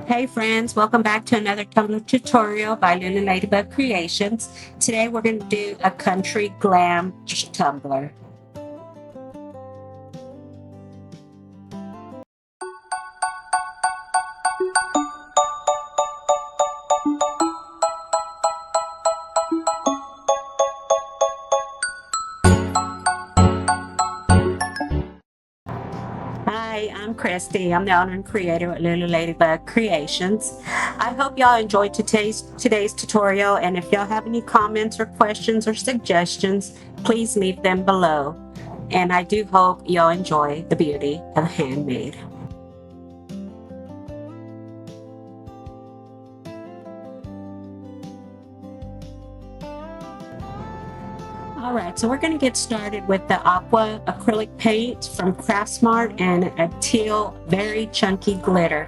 Hey friends, welcome back to another Tumbler tutorial by Lulu Ladybug Creations. Today we're going to do a country glam tumbler. Hi, I'm Christy. I'm the owner and creator at Lulu Ladybug Creations. I hope y'all enjoyed today's tutorial, and if y'all have any comments or questions or suggestions, please leave them below. And I do hope y'all enjoy the beauty of handmade. All right, so we're going to get started with the Aqua acrylic paint from Craftsmart and a teal, very chunky glitter.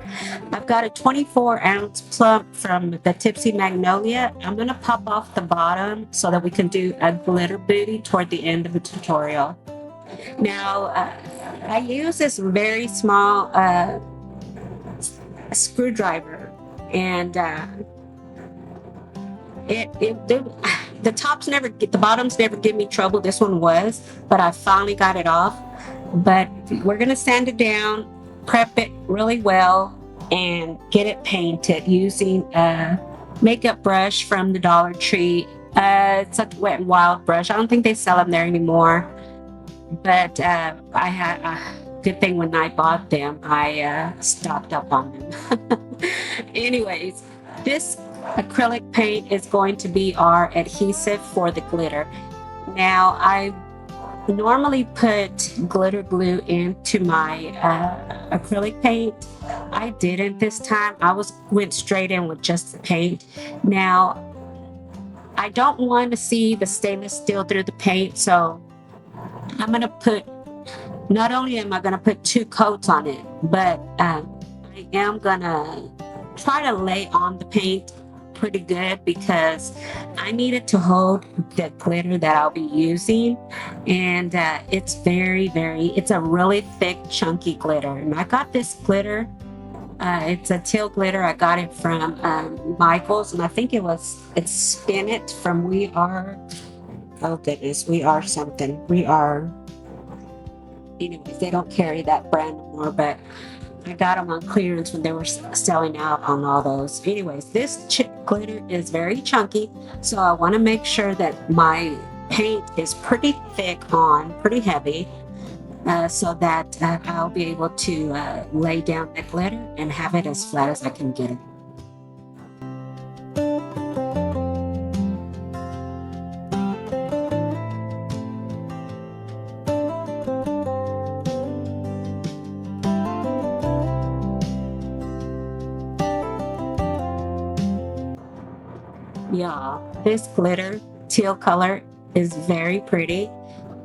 I've got a 24-ounce plump from the Tipsy Magnolia. I'm going to pop off the bottom so that we can do a glitter booty toward the end of the tutorial. Now, I use this very small screwdriver, and the bottoms never give me trouble. This one was, but I finally got it off. But we're gonna sand it down, prep it really well, and get it painted using a makeup brush from the Dollar Tree. It's a Wet n Wild brush. I don't think they sell them there anymore. But I had a good thing when I bought them, I stocked up on them. Anyways, this acrylic paint is going to be our adhesive for the glitter. Now, I normally put glitter glue into my acrylic paint. I didn't this time. Went straight in with just the paint. Now, I don't want to see the stainless steel through the paint, so I'm going to put, not only am I going to put 2 coats on it, but I am going to try to lay on the paint pretty good because I need it to hold the glitter that I'll be using. And it's it's a really thick, chunky glitter. And I got this glitter. It's a teal glitter. I got it from Michael's, and I think it's Spin It from We Are something. Anyways, they don't carry that brand anymore, but I got them on clearance when they were selling out on all those. Anyways, this glitter is very chunky, so I want to make sure that my paint is pretty thick pretty heavy, so that I'll be able to lay down the glitter and have it as flat as I can get it. Yeah, this glitter teal color is very pretty.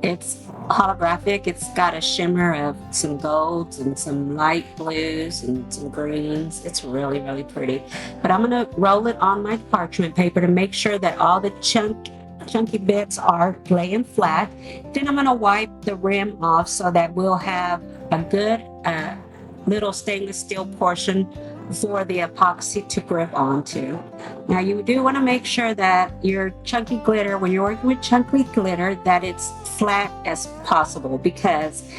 It's holographic. It's got a shimmer of some golds and some light blues and some greens. It's really, really pretty. But I'm going to roll it on my parchment paper to make sure that all the chunky bits are laying flat. Then I'm going to wipe the rim off so that we'll have a good little stainless steel portion for the epoxy to grip onto. Now, you do want to make sure that your chunky glitter, when you're working with chunky glitter, that it's flat as possible, because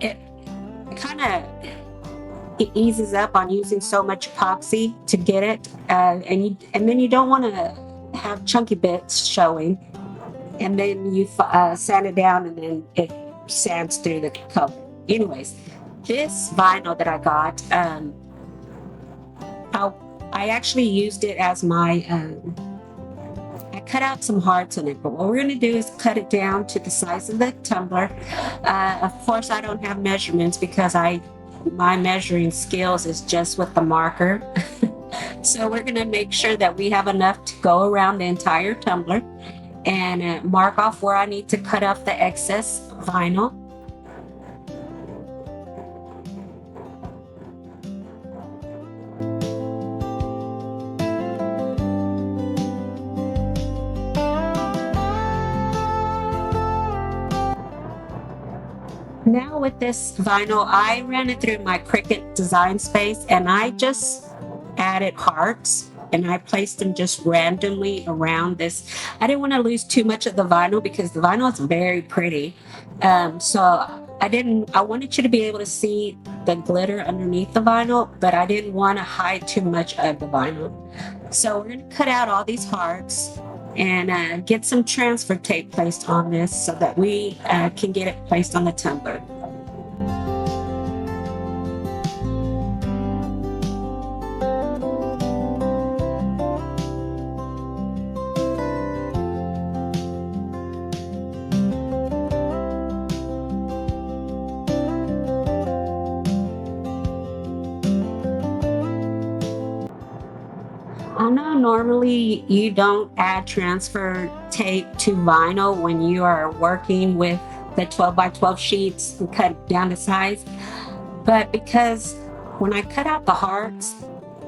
it kind of eases up on using so much epoxy to get it, and then you don't want to have chunky bits showing, and then you sand it down, and then it sands through the color. Anyways, this vinyl that I got, I actually used it as my, I cut out some hearts on it, but what we're going to do is cut it down to the size of the tumbler. Of course, I don't have measurements because my measuring skills is just with the marker. So we're going to make sure that we have enough to go around the entire tumbler, and mark off where I need to cut off the excess vinyl. Now with this vinyl, I ran it through my Cricut design space, and I just added hearts, and I placed them just randomly around this. I didn't want to lose too much of the vinyl because the vinyl is very pretty. So I wanted you to be able to see the glitter underneath the vinyl, but I didn't want to hide too much of the vinyl. So we're going to cut out all these hearts and get some transfer tape placed on this so that we can get it placed on the tumbler. I know normally you don't add transfer tape to vinyl when you are working with the 12 by 12 sheets and cut down to size, but because when I cut out the hearts,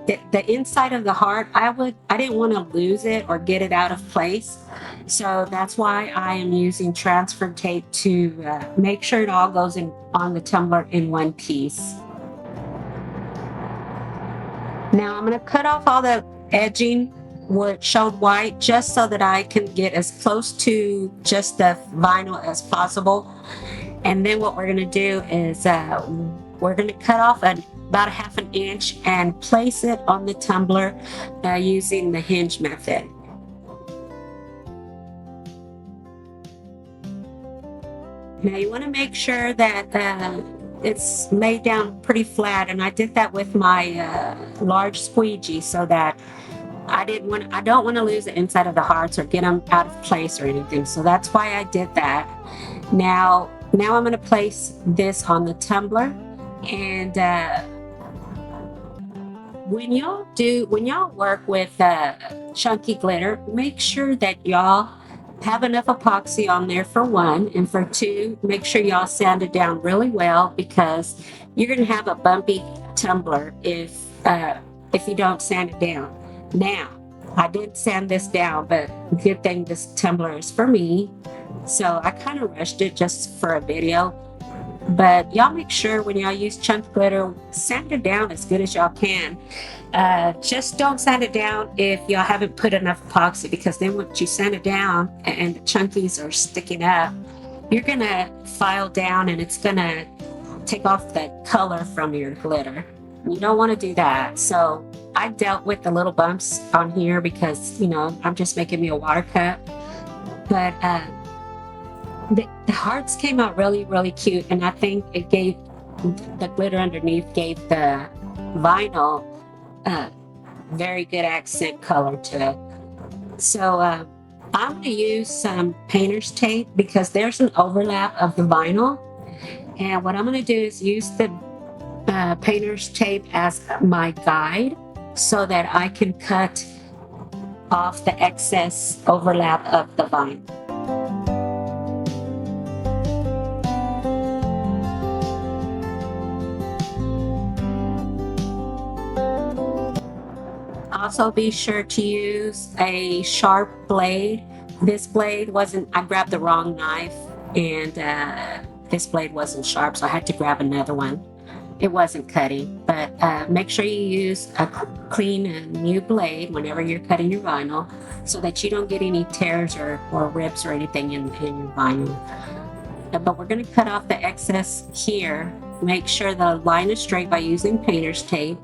the inside of the heart, I didn't want to lose it or get it out of place. So that's why I am using transfer tape to make sure it all goes in on the tumbler in one piece. Now I'm going to cut off all the edging would show white just so that I can get as close to just the vinyl as possible. And then what we're going to do is we're going to cut off about a half an inch and place it on the tumbler using the hinge method. Now you want to make sure that it's laid down pretty flat, and I did that with my large squeegee so that I don't want to lose the inside of the hearts or get them out of place or anything. So that's why I did that. Now I'm going to place this on the tumbler, and when y'all work with chunky glitter, make sure that y'all have enough epoxy on there for one, and for two, make sure y'all sand it down really well, because you're going to have a bumpy tumbler if you don't sand it down. Now, I did sand this down, but good thing this tumbler is for me, so I kind of rushed it just for a video. But y'all make sure when y'all use chunk glitter, sand it down as good as y'all can. Just don't sand it down if y'all haven't put enough epoxy, because then once you sand it down and the chunkies are sticking up, you're gonna file down and it's gonna take off the color from your glitter. You don't want to do that. So I dealt with the little bumps on here because, I'm just making me a water cup. But the hearts came out really, really cute, and I think it gave the glitter underneath gave the vinyl very good accent color to it. So I'm going to use some painter's tape because there's an overlap of the vinyl, and what I'm going to do is use the painter's tape as my guide so that I can cut off the excess overlap of the vinyl. Also be sure to use a sharp blade. This blade I grabbed the wrong knife, and this blade wasn't sharp, so I had to grab another one. It wasn't cutting, but make sure you use a clean and new blade whenever you're cutting your vinyl so that you don't get any tears or rips or anything in your vinyl. But we're going to cut off the excess here. Make sure the line is straight by using painter's tape,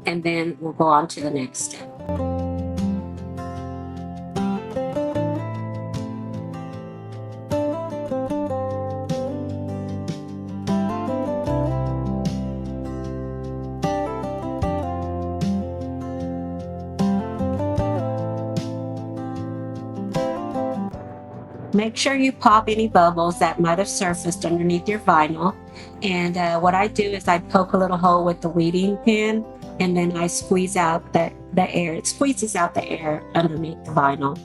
and then we'll go on to the next step. Make sure you pop any bubbles that might have surfaced underneath your vinyl. And what I do is I poke a little hole with the weeding pen, and then I squeeze out the air. It squeezes out the air underneath the vinyl.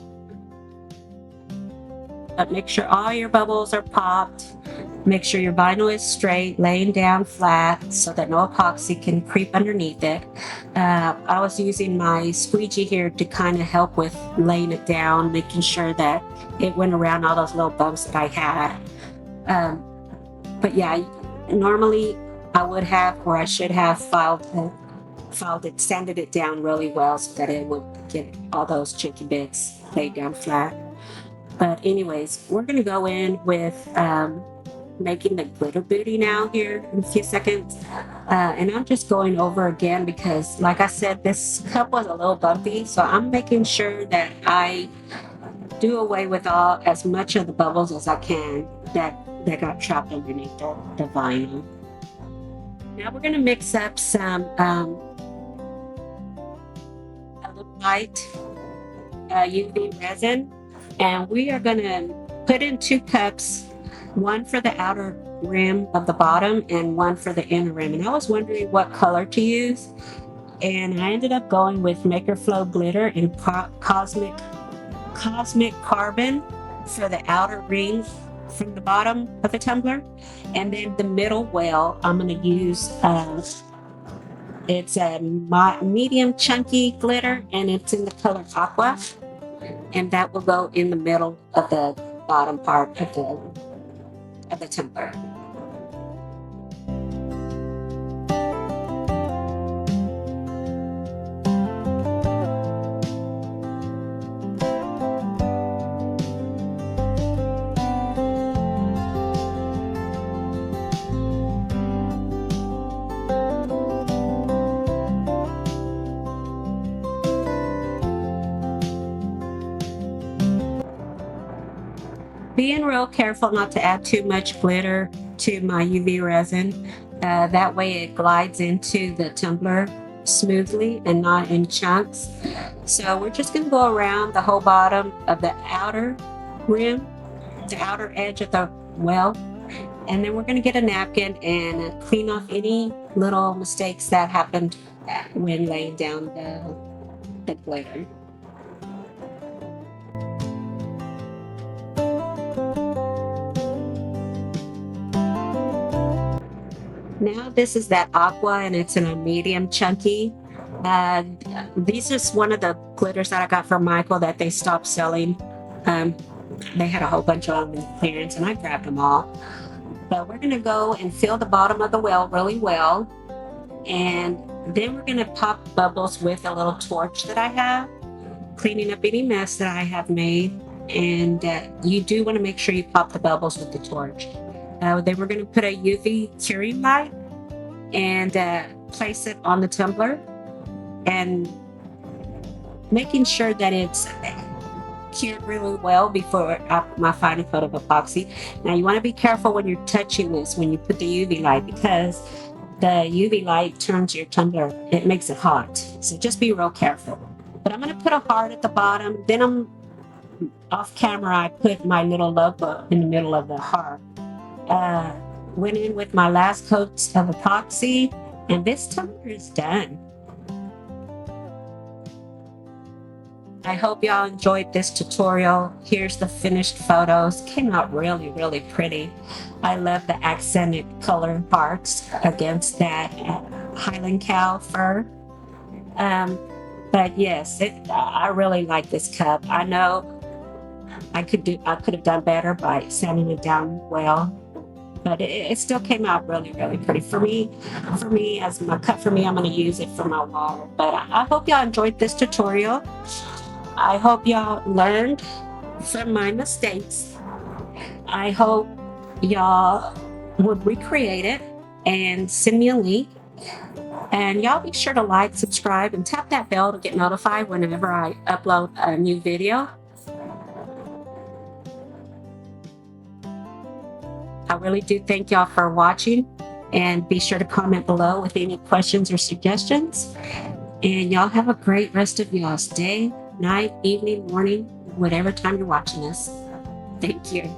But make sure all your bubbles are popped. Make sure your vinyl is straight, laying down flat so that no epoxy can creep underneath it. I was using my squeegee here to kind of help with laying it down, making sure that it went around all those little bumps that I had. But yeah, normally I would have, or I should have, filed sanded it down really well so that it would get all those chunky bits laid down flat. But anyways, we're gonna go in with making the glitter booty now here in a few seconds. And I'm just going over again because, like I said, this cup was a little bumpy, so I'm making sure that I do away with as much of the bubbles as I can that got trapped underneath the vinyl. Now we're gonna mix up some a little light UV resin, and we are gonna put in 2 cups, one for the outer rim of the bottom and one for the inner rim. And I was wondering what color to use, and I ended up going with Makerflo glitter in Cosmic Carbon for the outer ring from the bottom of the tumbler. And then the middle well, I'm going to use it's a medium chunky glitter, and it's in the color Aqua, and that will go in the middle of the bottom part of the tumbler. Being real careful not to add too much glitter to my UV resin. That way it glides into the tumbler smoothly and not in chunks. So we're just going to go around the whole bottom of the outer rim, the outer edge of the well, and then we're going to get a napkin and clean off any little mistakes that happened when laying down the glitter. Now this is that Aqua, and it's in a medium chunky. These is one of the glitters that I got from Michael that they stopped selling. They had a whole bunch of them in clearance, and I grabbed them all. But we're gonna go and fill the bottom of the well really well, and then we're gonna pop bubbles with a little torch that I have, cleaning up any mess that I have made. And you do want to make sure you pop the bubbles with the torch. Then we're going to put a UV curing light and place it on the tumbler, and making sure that it's cured really well before I put my final coat of epoxy. Now you want to be careful when you're touching this, when you put the UV light, because the UV light turns your tumbler, it makes it hot. So just be real careful. But I'm going to put a heart at the bottom. Then I'm off camera, I put my little logo in the middle of the heart. Went in with my last coat of epoxy, and this tumbler is done. I hope y'all enjoyed this tutorial. Here's the finished photos. Came out really, really pretty. I love the accented color parts against that Highland cow fur. But yes, I really like this cup. I know I could have done better by sanding it down well, but it still came out really, really pretty. For me, as my cup for me, I'm going to use it for my wall. But I hope y'all enjoyed this tutorial. I hope y'all learned from my mistakes. I hope y'all would recreate it and send me a link. And y'all be sure to like, subscribe, and tap that bell to get notified whenever I upload a new video. I really do thank y'all for watching, and be sure to comment below with any questions or suggestions. And y'all have a great rest of y'all's day, night, evening, morning, whatever time you're watching this. Thank you.